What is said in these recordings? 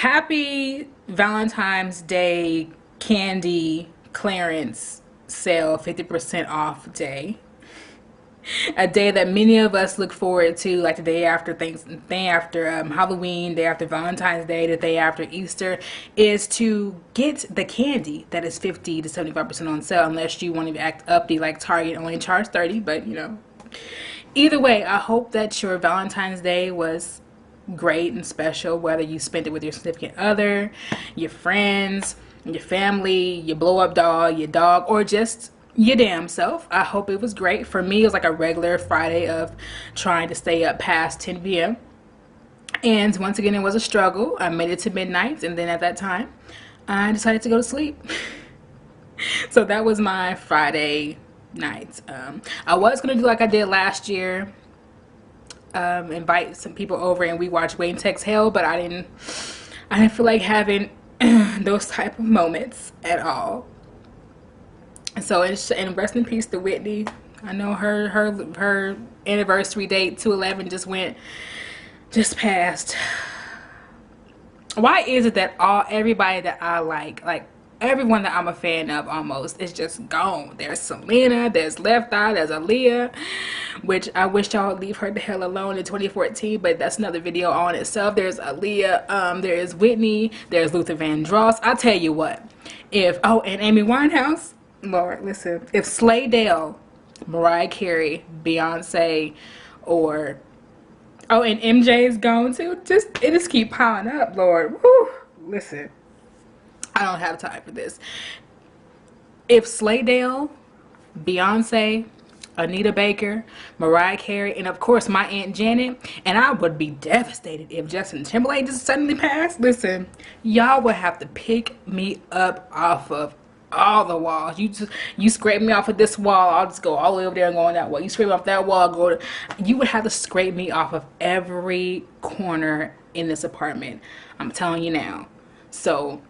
Happy Valentine's Day candy clearance sale, 50% off day. A day that many of us look forward to, like the day after day after Halloween, day after Valentine's Day, the day after Easter, is to get the candy that is 50 to 75% on sale, unless you want to act uppity like Target only charge 30, but you know. Either way, I hope that your Valentine's Day was great and special, whether you spent it with your significant other, your friends, your family, your blow up doll, your dog, or just your damn self. I hope it was great. For me, it was like a regular Friday of trying to stay up past 10 p.m. And once again, it was a struggle. I made it to midnight, and then at that time, I decided to go to sleep. So that was my Friday night. I was gonna do like I did last year, invite some people over and we watched Wayne Tex Hell, but I didn't feel like having those type of moments at all. And so and rest in peace to Whitney. I know her anniversary date 2/11 just passed. Why is it that everybody that I like everyone that I'm a fan of almost is just gone? There's Selena, there's Left Eye, there's Aaliyah, which I wish y'all would leave her the hell alone in 2014, but that's another video on itself. There's Aaliyah, there is Whitney, there's Luther Vandross. I tell you what, and Amy Winehouse, Lord, listen, if Slaydale, Mariah Carey, Beyonce, or and MJ is gone too, it just keep piling up, Lord. Whew, listen. I don't have time for this. If Slaydale, Beyonce, Anita Baker, Mariah Carey, and of course my Aunt Janet, and I would be devastated if Justin Timberlake just suddenly passed. Listen, y'all would have to pick me up off of all the walls. You scrape me off of this wall, I'll just go all the way over there and go on that wall. You scrape me off that wall, you would have to scrape me off of every corner in this apartment. I'm telling you now. So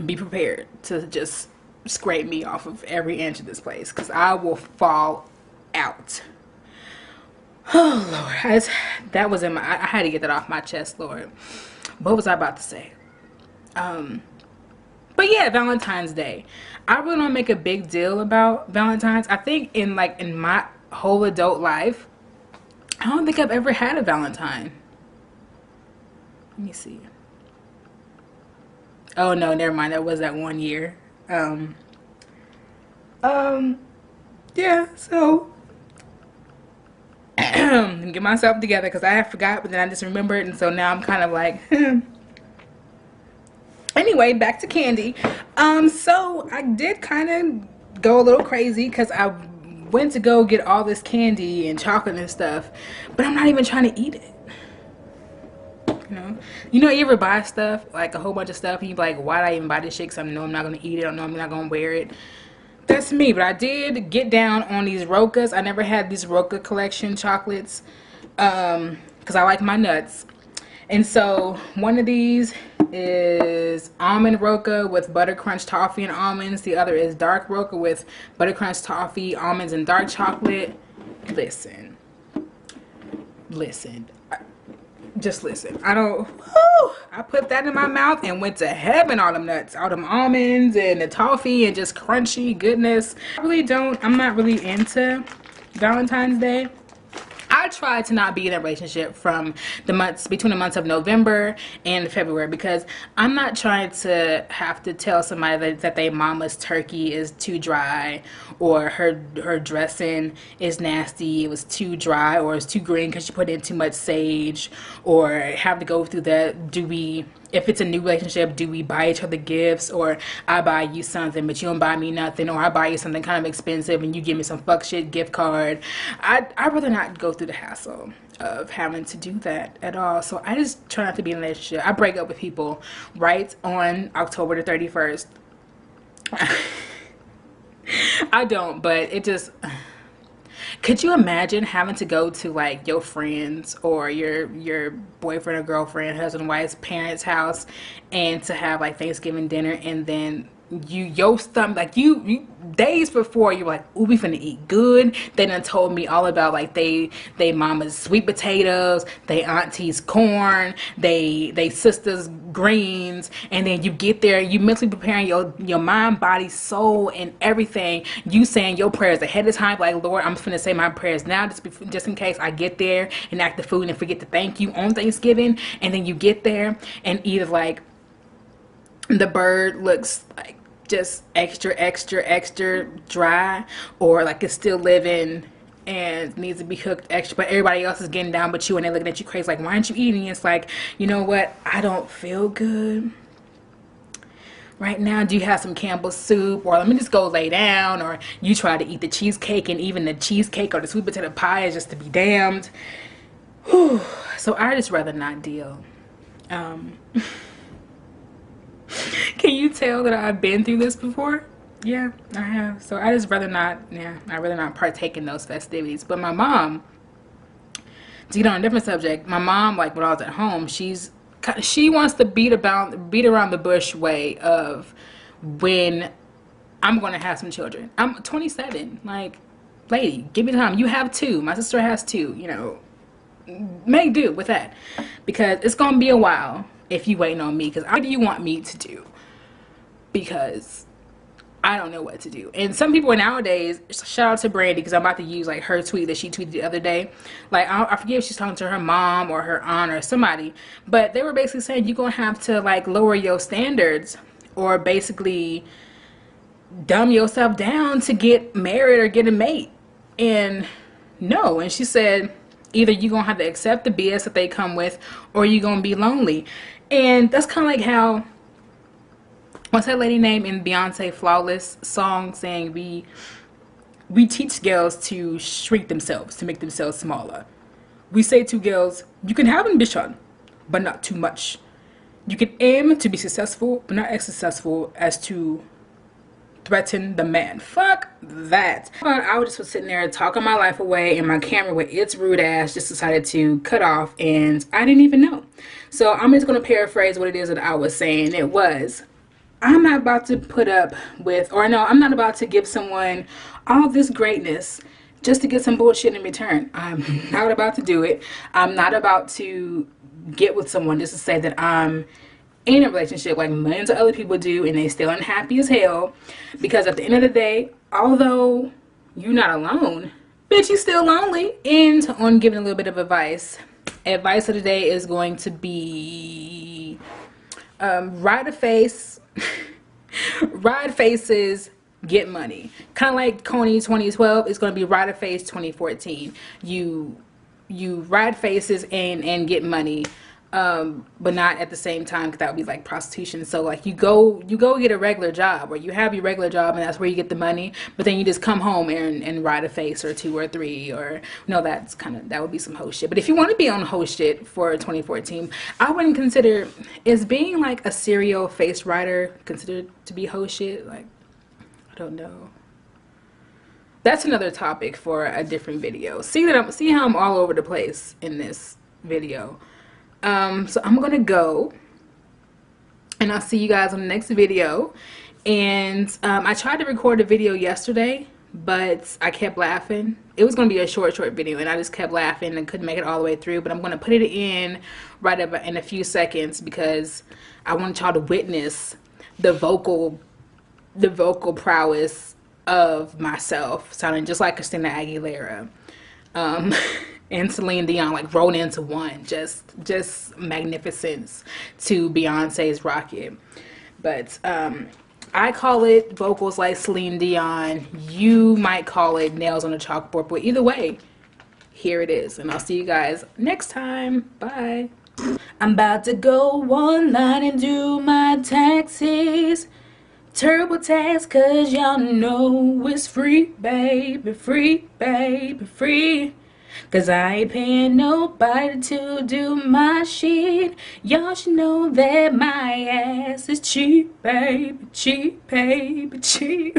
be prepared to just scrape me off of every inch of this place, because I will fall out. Oh Lord, that was in my, I had to get that off my chest, Lord. What was I about to say? But yeah, Valentine's Day. I really don't make a big deal about Valentine's. I think in my whole adult life, I don't think I've ever had a Valentine. Let me see. Oh no, never mind. That was that 1 year. Yeah, so get myself together, because I had forgot, but then I just remembered, and so now I'm kind of like anyway, back to candy. So I did kind of go a little crazy, because I went to go get all this candy and chocolate and stuff, but I'm not even trying to eat it. You ever buy stuff, like a whole bunch of stuff, and you be like, why did I even buy this shit? Because I know I'm not going to eat it. I know I'm not going to wear it. That's me. But I did get down on these Rokas. I never had these Roka collection chocolates, because I like my nuts. And so one of these is almond Roka with butter crunch toffee and almonds. The other is dark Roka with butter crunch toffee, almonds, and dark chocolate. Listen. Just listen. I put that in my mouth and went to heaven. All them nuts, all them almonds and the toffee and just crunchy goodness. I'm not really into Valentine's Day. I try to not be in a relationship from between the months of November and February, because I'm not trying to have to tell somebody that their mama's turkey is too dry, or her dressing is nasty, it was too dry, or it's too green because she put in too much sage, or have to go through that. If it's a new relationship, do we buy each other gifts, or I buy you something but you don't buy me nothing, or I buy you something kind of expensive and you give me some fuck shit gift card. I'd rather not go through the hassle of having to do that at all. So I just try not to be in a relationship. I break up with people right on October the 31st. I don't, but it just... Could you imagine having to go to like your friends or your boyfriend or girlfriend, husband, wife's parents' house, and to have like Thanksgiving dinner, and then your stomach, like you days before you were like, ooh, we finna eat good. They done told me all about like they mama's sweet potatoes, they auntie's corn, they sisters greens, and then you get there, you mentally preparing your mind, body, soul, and everything. You saying your prayers ahead of time, like, Lord, I'm finna say my prayers now, just in case I get there and act the food and forget to thank you on Thanksgiving. And then you get there and either like the bird looks like just extra dry, or like it's still living and needs to be cooked extra, but everybody else is getting down but you, and they're looking at you crazy like, why aren't you eating? It's like, you know what, I don't feel good right now. Do you have some Campbell's soup? Or let me just go lay down. Or you try to eat the cheesecake, and even the cheesecake or the sweet potato pie is just to be damned. Whew. So I just rather not deal. Can you tell that I've been through this before? Yeah, I have. So I just rather not, yeah, I'd rather not partake in those festivities. But my mom, to get on a different subject, my mom, like when I was at home, she wants to beat around the bush way of when I'm going to have some children. I'm 27. Like, lady, give me time. You have 2. My sister has 2. You know, make do with that, because it's going to be a while if you waiting on me. Because what do you want me to do? Because I don't know what to do. And some people nowadays, shout out to Brandy, because I'm about to use like her tweet that she tweeted the other day. Like, I forget if she's talking to her mom or her aunt or somebody, but they were basically saying you're gonna have to like lower your standards, or basically dumb yourself down to get married or get a mate. And no. And she said either you're gonna have to accept the BS that they come with, or you're gonna be lonely. And that's kind of like how, what's that lady name in Beyonce Flawless song saying, we teach girls to shrink themselves, to make themselves smaller. We say to girls, you can have ambition, but not too much. You can aim to be successful, but not as successful as to threaten the man. Fuck that. I was just sitting there talking my life away, and my camera with its rude ass just decided to cut off, and I didn't even know. So I'm just going to paraphrase what it is that I was saying. It was, I'm not about to put up with, or no, I'm not about to give someone all this greatness just to get some bullshit in return. I'm not about to do it. I'm not about to get with someone just to say that I'm in a relationship like millions of other people do, and they still unhappy as hell. Because at the end of the day, although you're not alone, bitch, you still lonely. And on giving a little bit of advice of the day is going to be ride a face. Ride faces, get money. Kind of like Coney 2012, it's going to be ride a face 2014. You ride faces and get money, but not at the same time, because that would be like prostitution. So like you go get a regular job, or you have your regular job and that's where you get the money, but then you just come home and ride a face or 2 or 3, or no, that would be some hoe shit. But if you want to be on hoe shit for 2014, I wouldn't consider, is being like a serial face rider considered to be hoe shit? Like, I don't know. That's another topic for a different video. See how I'm all over the place in this video. So I'm gonna go, and I'll see you guys on the next video. And I tried to record a video yesterday, but I kept laughing. It was gonna be a short video, and I just kept laughing and couldn't make it all the way through. But I'm gonna put it in right up in a few seconds, because I want y'all to witness the vocal prowess of myself sounding just like Christina Aguilera. And Celine Dion, like rolled into one. Just magnificence to Beyonce's Rocket. But I call it vocals like Celine Dion. You might call it nails on a chalkboard. But either way, here it is. And I'll see you guys next time. Bye. I'm about to go online and do my taxes. TurboTax, cause y'all know it's free, baby. Free, baby, free. Cause I ain't paying nobody to do my shit. Y'all should know that my ass is cheap, baby. Cheap, baby, cheap.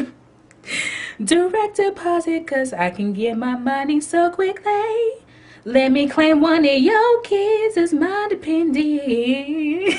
Direct deposit, cause I can get my money so quickly. Let me claim one of your kids as my dependent.